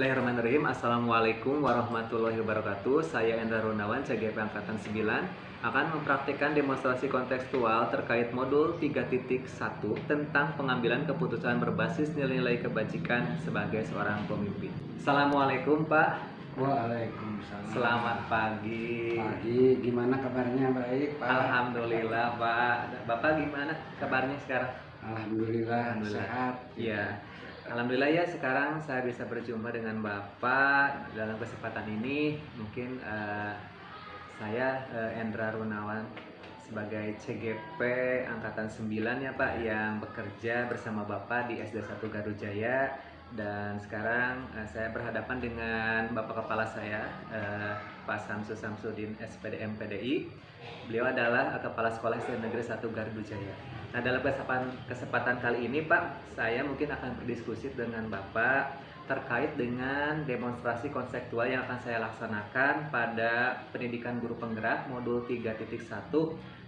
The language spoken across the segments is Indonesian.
Bismillahirrahmanirrahim. Assalamualaikum warahmatullahi wabarakatuh. Saya Endra Runawan, CGP Angkatan 9, akan mempraktikkan demonstrasi kontekstual terkait modul 3.1 tentang pengambilan keputusan berbasis nilai-nilai kebajikan sebagai seorang pemimpin. Assalamualaikum Pak. Waalaikumsalam. Selamat pagi. Pagi, gimana kabarnya? Baik Pak? Alhamdulillah Pak. Bapak gimana kabarnya sekarang? Alhamdulillah. Sehat. Iya. Alhamdulillah ya, sekarang saya bisa berjumpa dengan Bapak dalam kesempatan ini. Mungkin saya Endra Runawan sebagai CGP Angkatan 9 ya Pak, yang bekerja bersama Bapak di SD 1 Garujaya. Dan sekarang saya berhadapan dengan Bapak Kepala saya, Pak Samsu Samsudin SPDM PDI. Beliau adalah Kepala Sekolah SD Negeri 1 Garujaya. Nah, dalam kesempatan kali ini Pak, saya mungkin akan berdiskusi dengan Bapak terkait dengan demonstrasi konseptual yang akan saya laksanakan pada pendidikan guru penggerak modul 3.1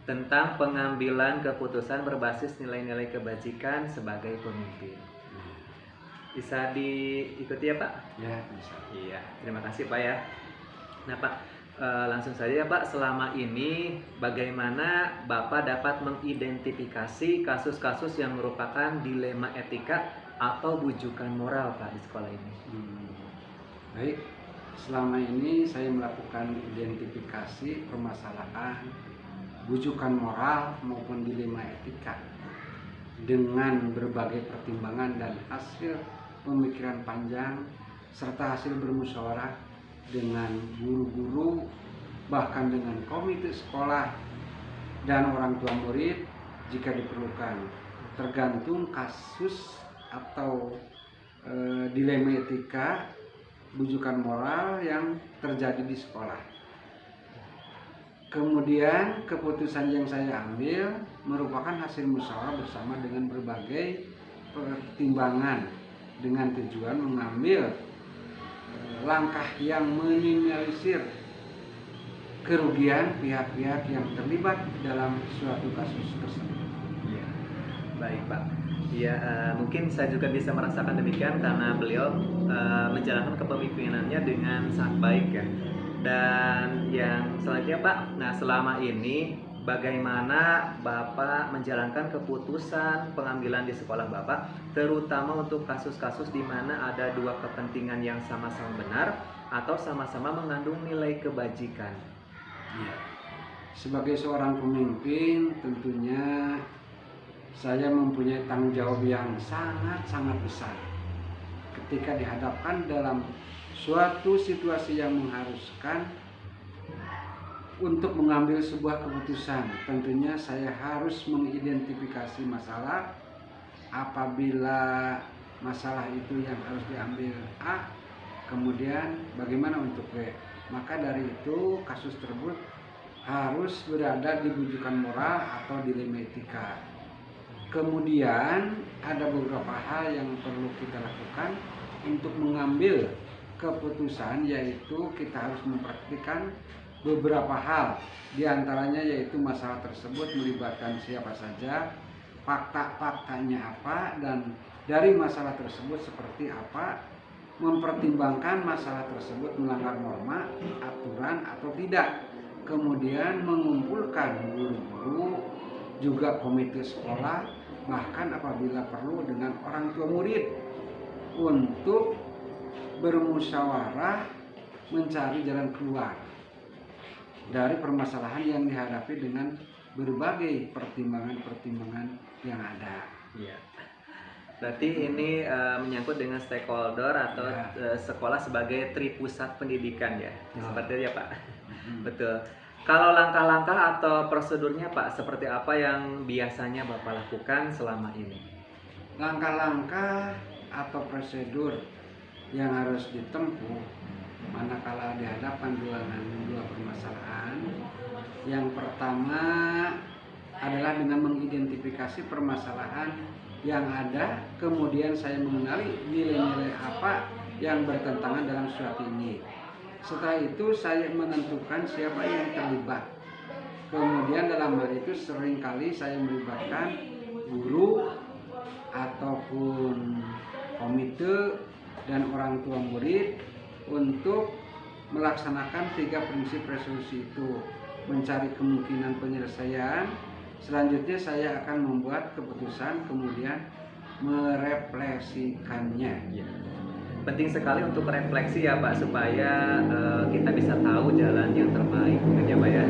tentang pengambilan keputusan berbasis nilai-nilai kebajikan sebagai pemimpin. Bisa diikuti ya Pak? Ya, bisa. Iya, terima kasih Pak ya. Nah Pak, langsung saja ya Pak, selama ini bagaimana Bapak dapat mengidentifikasi kasus-kasus yang merupakan dilema etika atau bujukan moral Pak di sekolah ini? Baik, selama ini saya melakukan identifikasi permasalahan bujukan moral maupun dilema etika dengan berbagai pertimbangan dan hasil pemikiran panjang serta hasil bermusyawarah dengan guru-guru, bahkan dengan komite sekolah dan orang tua murid jika diperlukan, tergantung kasus atau dilema etika bujukan moral yang terjadi di sekolah. Kemudian keputusan yang saya ambil merupakan hasil musyawarah bersama dengan berbagai pertimbangan dengan tujuan mengambil langkah yang meminimalisir kerugian pihak-pihak yang terlibat dalam suatu kasus tersebut. Ya, baik Pak. Ya, mungkin saya juga bisa merasakan demikian karena beliau menjalankan kepemimpinannya dengan sangat baik ya. Dan yang selanjutnya Pak, nah selama ini bagaimana Bapak menjalankan keputusan pengambilan di sekolah Bapak, terutama untuk kasus-kasus di mana ada dua kepentingan yang sama-sama benar atau sama-sama mengandung nilai kebajikan? Ya. Sebagai seorang pemimpin, tentunya saya mempunyai tanggung jawab yang sangat-sangat besar ketika dihadapkan dalam suatu situasi yang mengharuskan untuk mengambil sebuah keputusan. Tentunya saya harus mengidentifikasi masalah. Apabila masalah itu yang harus diambil A, kemudian bagaimana untuk B, maka dari itu kasus tersebut harus berada di bujukan moral atau dilema etika. Kemudian ada beberapa hal yang perlu kita lakukan untuk mengambil keputusan, yaitu kita harus mempraktikkan beberapa hal. Di antaranya yaitu masalah tersebut melibatkan siapa saja, fakta-faktanya apa, dan dari masalah tersebut seperti apa, mempertimbangkan masalah tersebut melanggar norma, aturan atau tidak. Kemudian mengumpulkan guru-guru, juga komite sekolah, bahkan apabila perlu dengan orang tua murid untuk bermusyawarah mencari jalan keluar dari permasalahan yang dihadapi dengan berbagai pertimbangan-pertimbangan yang ada. Iya. Berarti ini menyangkut dengan stakeholder atau sekolah sebagai tripusat pendidikan ya, seperti itu ya Pak. Betul. Kalau langkah-langkah atau prosedurnya Pak, seperti apa yang biasanya Bapak lakukan selama ini? Langkah-langkah atau prosedur yang harus ditempuh manakala dihadapkan dua permasalahan. Yang pertama adalah dengan mengidentifikasi permasalahan yang ada, kemudian saya mengenali nilai-nilai apa yang bertentangan dalam suatu ini. Setelah itu saya menentukan siapa yang terlibat. Kemudian dalam hal itu seringkali saya melibatkan guru ataupun komite dan orang tua murid untuk melaksanakan 3 prinsip resolusi itu, mencari kemungkinan penyelesaian. Selanjutnya saya akan membuat keputusan, kemudian merefleksikannya. Ya. Penting sekali untuk refleksi ya Pak, supaya kita bisa tahu jalan yang terbaik mungkin ya Pak ya.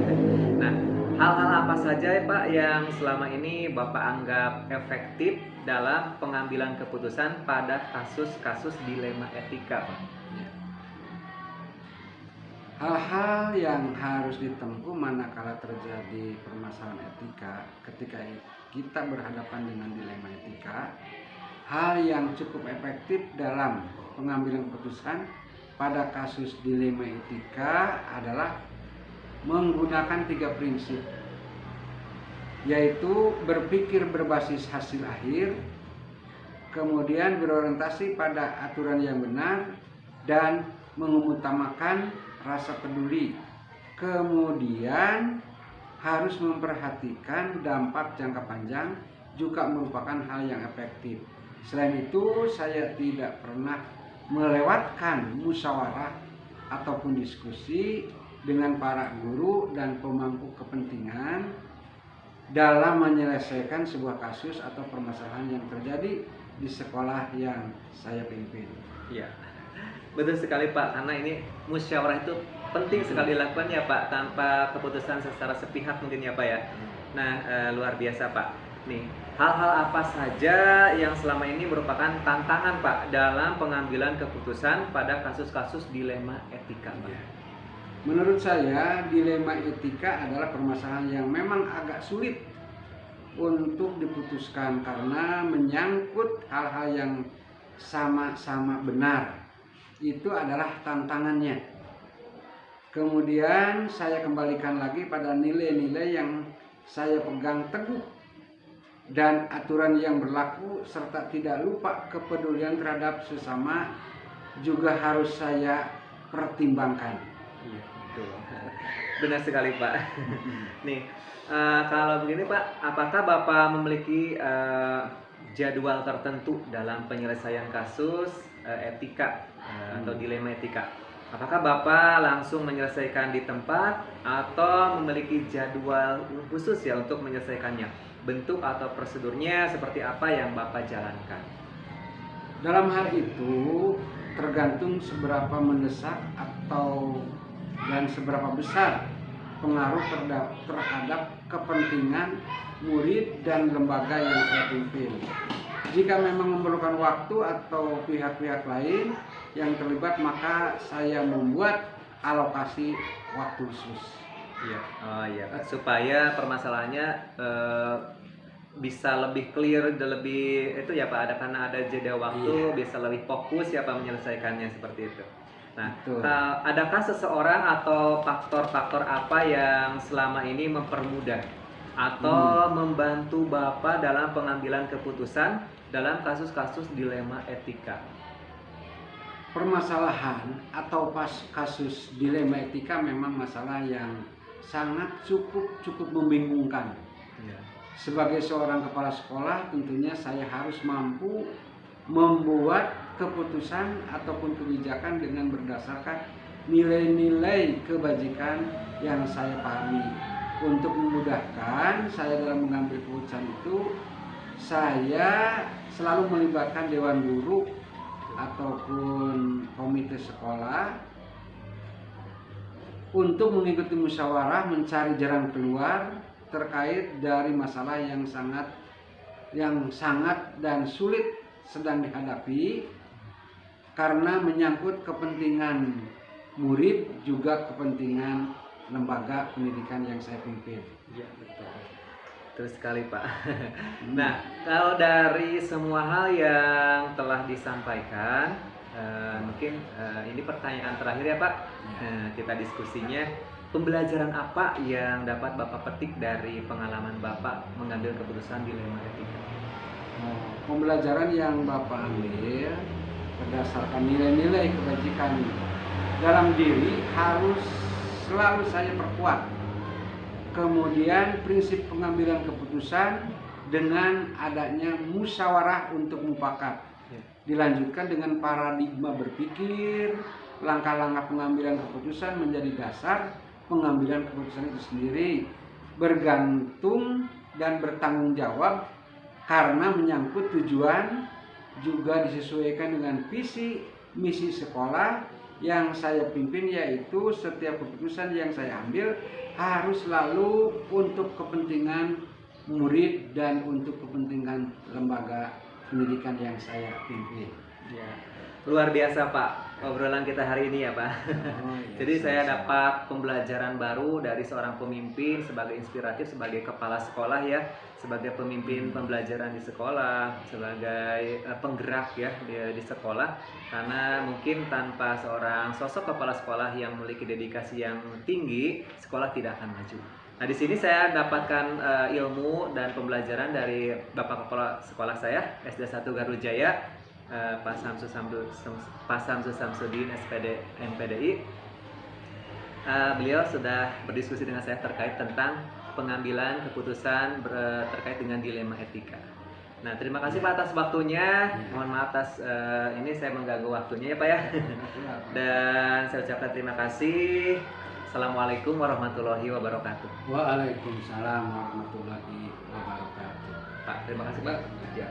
Nah, hal-hal apa saja ya Pak yang selama ini Bapak anggap efektif dalam pengambilan keputusan pada kasus-kasus dilema etika Pak? Hal-hal yang harus ditempuh manakala terjadi permasalahan etika ketika kita berhadapan dengan dilema etika. Hal yang cukup efektif dalam pengambilan keputusan pada kasus dilema etika adalah menggunakan 3 prinsip, yaitu berpikir berbasis hasil akhir, kemudian berorientasi pada aturan yang benar, dan mengutamakan rasa peduli. Kemudian harus memperhatikan dampak jangka panjang juga merupakan hal yang efektif. Selain itu, saya tidak pernah melewatkan musyawarah ataupun diskusi dengan para guru dan pemangku kepentingan dalam menyelesaikan sebuah kasus atau permasalahan yang terjadi di sekolah yang saya pimpin. Iya, betul sekali Pak, karena ini musyawarah itu penting sekali dilakukan ya Pak, tanpa keputusan secara sepihak mungkin ya Pak ya. Nah, luar biasa Pak. Nih, hal-hal apa saja yang selama ini merupakan tantangan Pak dalam pengambilan keputusan pada kasus-kasus dilema etika Pak? Menurut saya, dilema etika adalah permasalahan yang memang agak sulit untuk diputuskan karena menyangkut hal-hal yang sama-sama benar. Itu adalah tantangannya. Kemudian saya kembalikan lagi pada nilai-nilai yang saya pegang teguh dan aturan yang berlaku, serta tidak lupa kepedulian terhadap sesama juga harus saya pertimbangkan. Iya, betul. Benar sekali Pak. Nih, kalau begini Pak, apakah Bapak memiliki jadwal tertentu dalam penyelesaian kasus etika atau dilema etika? Apakah Bapak langsung menyelesaikan di tempat atau memiliki jadwal khusus ya untuk menyelesaikannya? Bentuk atau prosedurnya seperti apa yang Bapak jalankan? Dalam hal itu tergantung seberapa mendesak dan seberapa besar pengaruh terhadap kepentingan murid dan lembaga yang saya pimpin. Jika memang memerlukan waktu atau pihak-pihak lain yang terlibat, maka saya membuat alokasi waktu khusus. Iya, oh iya, supaya permasalahannya bisa lebih clear dan lebih itu ya Pak, karena ada jeda waktu, bisa lebih fokus ya Pak menyelesaikannya seperti itu. Nah, adakah seseorang atau faktor-faktor apa yang selama ini mempermudah atau membantu Bapak dalam pengambilan keputusan dalam kasus-kasus dilema etika? Permasalahan atau kasus dilema etika memang masalah yang sangat cukup membingungkan. Ya. Sebagai seorang kepala sekolah, tentunya saya harus mampu membuat keputusan ataupun kebijakan dengan berdasarkan nilai-nilai kebajikan yang saya pahami. Untuk memudahkan saya dalam mengambil keputusan itu, saya selalu melibatkan dewan guru ataupun komite sekolah untuk mengikuti musyawarah mencari jalan keluar terkait dari masalah yang sangat dan sulit sedang dihadapi karena menyangkut kepentingan murid juga kepentingan lembaga pendidikan yang saya pimpin. Ya, betul. Betul sekali Pak. Nah, kalau dari semua hal yang telah disampaikan, mungkin ini pertanyaan terakhir ya Pak. Kita diskusinya, pembelajaran apa yang dapat Bapak petik dari pengalaman Bapak mengambil keputusan dilema etika? Pembelajaran yang Bapak ambil berdasarkan nilai-nilai kebajikan dalam diri harus selalu saya perkuat. Kemudian prinsip pengambilan keputusan dengan adanya musyawarah untuk mufakat. dilanjutkan dengan paradigma berpikir, langkah-langkah pengambilan keputusan menjadi dasar pengambilan keputusan itu sendiri, bergantung dan bertanggung jawab karena menyangkut tujuan, juga disesuaikan dengan visi misi sekolah yang saya pimpin, yaitu setiap keputusan yang saya ambil harus selalu untuk kepentingan murid dan untuk kepentingan lembaga pendidikan yang saya pimpin. Ya, luar biasa Pak obrolan kita hari ini ya Pak. Oh, iya, Jadi saya sama-sama. dapat pembelajaran baru dari seorang pemimpin sebagai inspiratif, sebagai kepala sekolah ya, sebagai pemimpin pembelajaran di sekolah, sebagai penggerak ya di sekolah. Karena mungkin tanpa seorang sosok kepala sekolah yang memiliki dedikasi yang tinggi, sekolah tidak akan maju. Nah di sini saya dapatkan ilmu dan pembelajaran dari Bapak Kepala Sekolah saya SD 1 Garujaya, Pak Samsu Samsudin SPD MPDI. Beliau sudah berdiskusi dengan saya terkait tentang pengambilan keputusan terkait dengan dilema etika. Nah terima kasih Pak atas waktunya. Mohon maaf atas ini saya mengganggu waktunya ya Pak ya. Dan saya ucapkan terima kasih. Assalamualaikum warahmatullahi wabarakatuh. Waalaikumsalam warahmatullahi wabarakatuh. Pak, terima kasih Pak. Ya.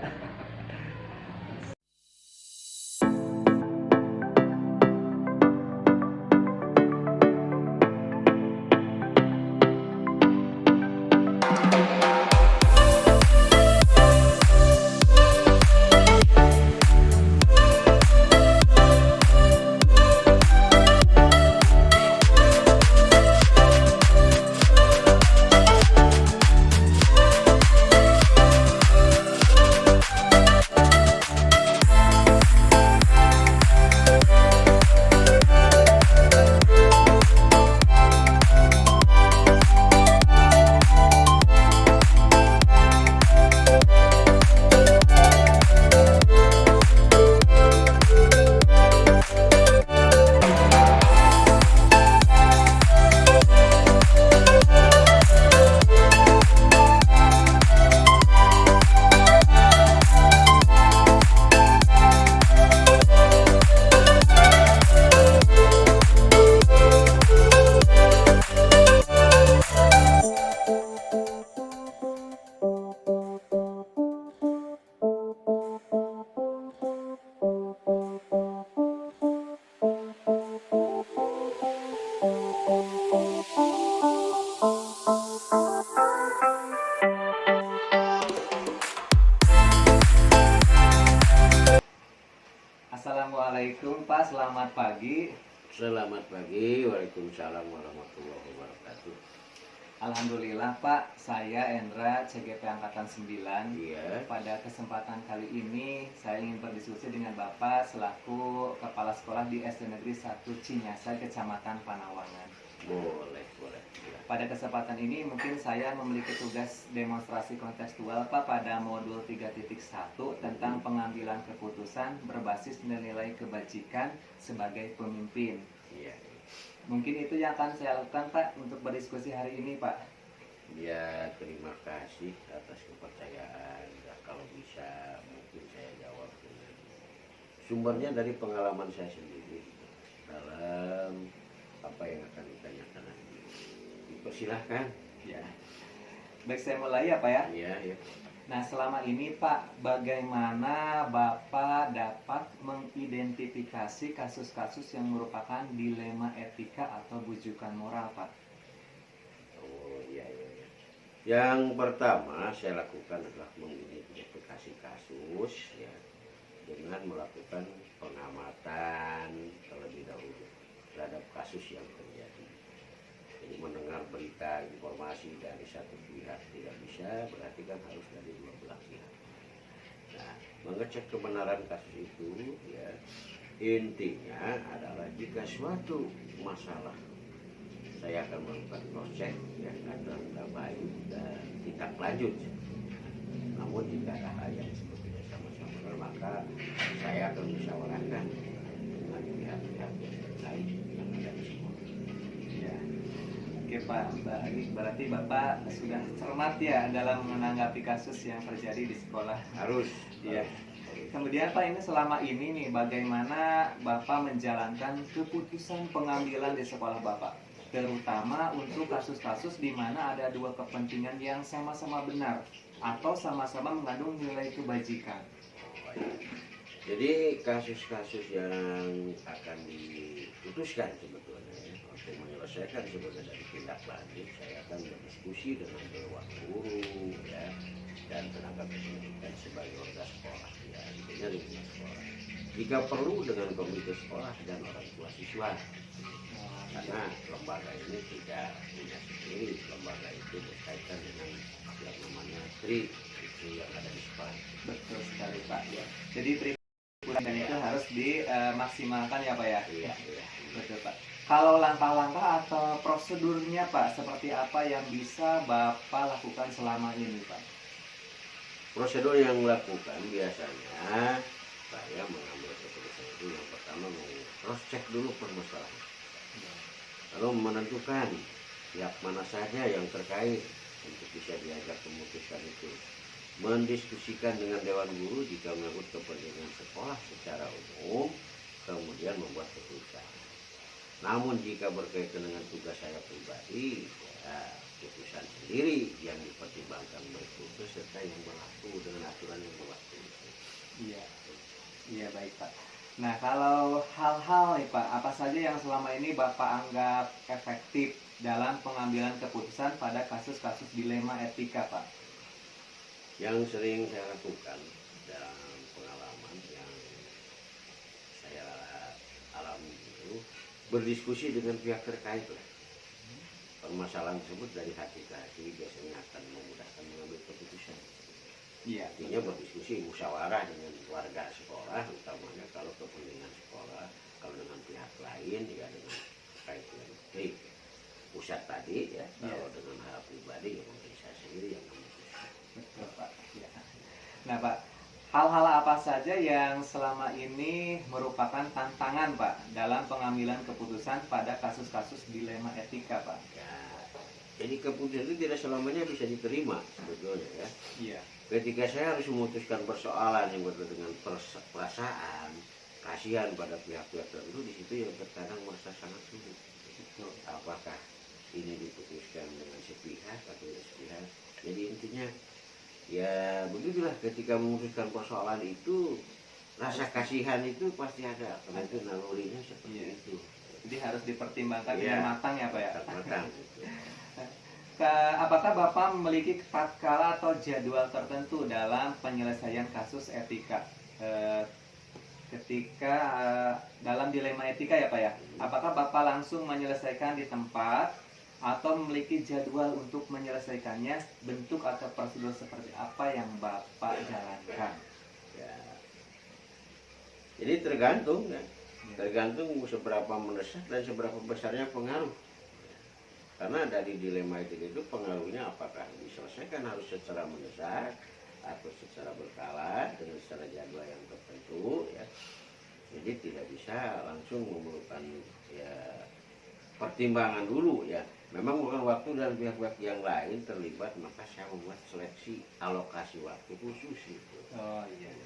Assalamualaikum Pak, selamat pagi. Selamat pagi, waalaikumsalam warahmatullahi wabarakatuh. Alhamdulillah Pak, saya Endra CGP Angkatan 9. Iya. Pada kesempatan kali ini saya ingin berdiskusi dengan Bapak selaku Kepala Sekolah di SD Negeri 1 Cinyasai, Kecamatan Panawangan. Boleh. Ya. Pada kesempatan ini mungkin saya memiliki tugas demonstrasi kontekstual Pak pada modul 3.1 tentang pengambilan keputusan berbasis nilai kebajikan sebagai pemimpin. Iya. Mungkin itu yang akan saya lakukan Pak untuk berdiskusi hari ini Pak. Ya, terima kasih atas kepercayaan. Ya, kalau bisa mungkin saya jawab dengan sumbernya dari pengalaman saya sendiri dalam apa yang akan ditanyakan hari ini. Dipersilahkan. Ya. Baik, saya mulai ya Pak ya. Iya. Nah selama ini Pak, bagaimana Bapak dapat mengidentifikasi kasus-kasus yang merupakan dilema etika atau bujukan moral Pak? Oh iya. Yang pertama saya lakukan adalah mengidentifikasi kasus ya dengan melakukan pengamatan terlebih dahulu terhadap kasus yang terjadi. Jadi mendengar berita informasi dari satu pihak tidak bisa, berarti kan harus dari dua belah pihak. Nah, mengecek kebenaran kasus itu ya intinya adalah jika suatu masalah saya akan melakukan cross check ya agar tidak baik dan tindak lanjut. Namun jika ada hal yang berbeda sama-sama maka saya akan musyawarahkan dengan pihak-pihak yang terkait yang ada di sekolah. Ya. Oke Pak, berarti Bapak sudah cermat ya dalam menanggapi kasus yang terjadi di sekolah. Harus. Iya. Kemudian Pak, ini selama ini nih bagaimana Bapak menjalankan keputusan pengambilan di sekolah Bapak? Terutama untuk kasus-kasus di mana ada dua kepentingan yang sama-sama benar atau sama-sama mengandung nilai kebajikan. Jadi kasus-kasus yang akan diputuskan sebetulnya ya, untuk menyelesaikan sebagai dari tindak lanjut, saya akan berdiskusi dengan dewan guru ya, dan tenaga pendidikan sebagai warga sekolah ya, intinya lingkungan sekolah. Jika perlu dengan komite sekolah dan orang tua siswa, karena lembaga ini tidak punya sendiri, lembaga itu berkaitan dengan yang namanya TRI itu yang ada di sekolah. Betul sekali Pak ya. Jadi dan itu harus dimaksimalkan ya Pak ya. Iya, iya. Betul Pak. Kalau langkah-langkah atau prosedurnya Pak, seperti apa yang bisa Bapak lakukan selama ini Pak? Prosedur yang dilakukan biasanya saya mengambil keputusan itu yang pertama cross check dulu permasalahan, lalu menentukan pihak mana saja yang terkait untuk bisa diajak memutuskan itu, mendiskusikan dengan dewan guru jika menyangkut kepentingan sekolah secara umum, kemudian membuat keputusan. Namun jika berkaitan dengan tugas saya pribadi, ya, keputusan sendiri yang dipertimbangkan berikutnya serta yang berlaku dengan aturan yang berlaku. Iya, iya baik Pak. Nah kalau hal-hal nih Pak, apa saja yang selama ini Bapak anggap efektif dalam pengambilan keputusan pada kasus-kasus dilema etika Pak? Yang sering saya lakukan dalam pengalaman yang saya alami itu berdiskusi dengan pihak terkait lah. Permasalahan tersebut dari hati ke hati biasanya akan memudahkan mengambil keputusan. Iya. Artinya berdiskusi musyawarah dengan warga sekolah, utamanya kalau kepentingan sekolah, kalau dengan pihak lain ya dengan terkait dengan pusat tadi ya, kalau dengan hal pribadi ya mungkin saya sendiri yang memutuskan. Betul Pak. Ya. Nah Pak, hal-hal apa saja yang selama ini merupakan tantangan Pak dalam pengambilan keputusan pada kasus-kasus dilema etika Pak? Ya, jadi keputusan itu tidak selamanya bisa diterima sebetulnya ya. Iya. Ketika saya harus memutuskan persoalan yang berkaitan dengan perasaan, kasihan pada pihak-pihak tertentu, di situ yang terkadang merasa sangat sulit. Apakah ini diputuskan dengan sepihak atau tidak sepihak? Jadi intinya ya begitulah, ketika memutuskan persoalan itu rasa kasihan itu pasti ada, karena itu nalurinya seperti itu. Jadi harus dipertimbangkan dengan matang ya Pak ya. Matang gitu. Apakah Bapak memiliki tatkala atau jadwal tertentu dalam penyelesaian kasus etika? Ketika dalam dilema etika ya Pak ya, apakah Bapak langsung menyelesaikan di tempat atau memiliki jadwal untuk menyelesaikannya, bentuk atau prosedur seperti apa yang Bapak jalankan? Ya. Jadi tergantung ya, tergantung seberapa mendesak dan seberapa besarnya pengaruh. Karena dari dilema itu pengaruhnya apakah diselesaikan harus secara mendesak atau secara berkala dengan secara jadwal yang tertentu ya. Jadi tidak bisa langsung memerlukan ya pertimbangan dulu ya. Memang bukan waktu dan pihak-pihak yang lain terlibat, maka saya membuat seleksi alokasi waktu khusus itu. Oh iya.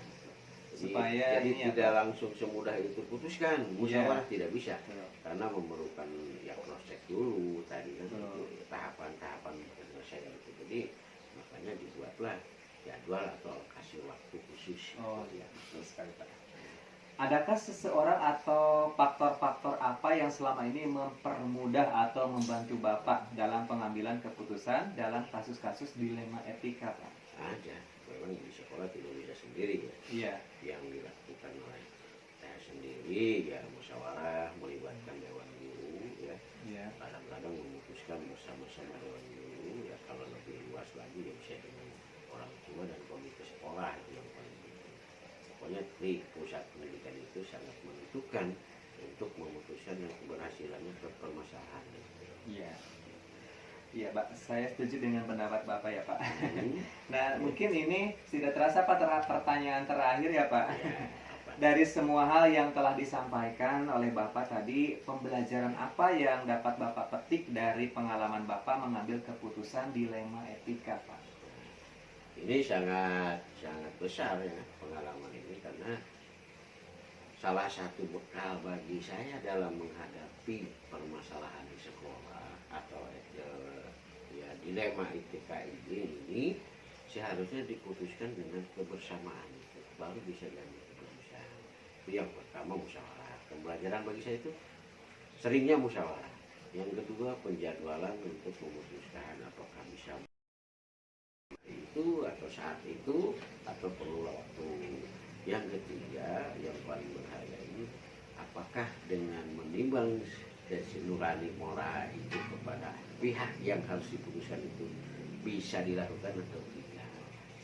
Jadi tidak langsung semudah itu putuskan, musyawarah tidak bisa, karena memerlukan ya cross check dulu tadi kan itu tahapan-tahapan penyelesaian itu. Jadi makanya dibuatlah jadwal atau alokasi waktu khusus. Oh iya, betul sekali Pak. Adakah seseorang atau faktor-faktor apa yang selama ini mempermudah atau membantu Bapak dalam pengambilan keputusan dalam kasus-kasus dilema etika Pak? Ada, memang di sekolah tidak bisa sendiri ya. Iya. Yang dilakukan oleh saya sendiri ya musyawarah, melibatkan dewan guru ya. Iya. Kadang-kadang memutuskan bersama-sama dewan guru ya, kalau lebih luas lagi ya bisa dengan orang tua dan komite sekolah itu yang paling penting. Pokoknya di pusat pendidikan itu sangat menentukan untuk memutuskan yang keberhasilannya permasalahan. Iya. Iya Pak, saya setuju dengan pendapat Bapak ya Pak. Nah mungkin ini tidak terasa Pak, pertanyaan terakhir ya Pak. Dari semua hal yang telah disampaikan oleh Bapak tadi, pembelajaran apa yang dapat Bapak petik dari pengalaman Bapak mengambil keputusan dilema etika Pak? Ini sangat sangat besar ya pengalaman ini, karena salah satu bekal bagi saya dalam menghadapi permasalahan di sekolah atau ya dilema ITK ini seharusnya diputuskan dengan kebersamaan, itu baru bisa jadi keputusan. Itu yang pertama, musyawarah. Pembelajaran bagi saya itu seringnya musyawarah. Yang kedua, penjadwalan untuk memutuskan apakah bisa itu atau saat itu atau perlu waktu. Yang ketiga, yang paling berharga ini, apakah dengan menimbang dari nurani moral itu kepada pihak yang harus diputuskan itu bisa dilakukan atau tidak.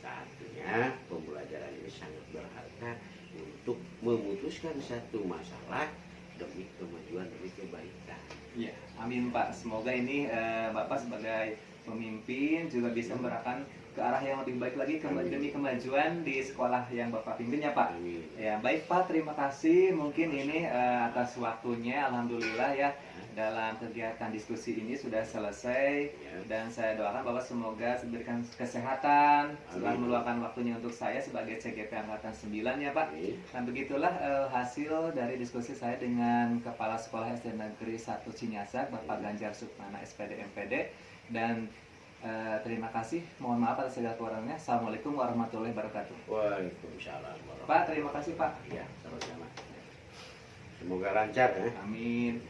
Saatnya pembelajaran ini sangat berharga untuk memutuskan satu masalah demi kemajuan, demi kebaikan. Ya, amin Pak. Semoga ini Bapak sebagai pemimpin juga bisa memberikan ke arah yang lebih baik lagi demi kemajuan di sekolah yang Bapak pimpin ya Pak. Amin. Ya, baik Pak, terima kasih. Mungkin ini atas waktunya, alhamdulillah ya, dalam kegiatan diskusi ini sudah selesai. Dan saya doakan Bapak semoga diberikan kesehatan setelah meluangkan waktunya untuk saya sebagai CGP Angkatan 9 ya Pak. Dan begitulah hasil dari diskusi saya dengan Kepala Sekolah SD Negeri 1 Cinyasak, Bapak Ganjar Sukmana SPD MPD. Dan terima kasih, mohon maaf atas segala kekurangannya. Assalamualaikum warahmatullahi wabarakatuh. Waalaikumsalam warahmatullahi Pak, terima kasih Pak. wabarakatuh. Ya, sama-sama. Semoga lancar ya. Amin.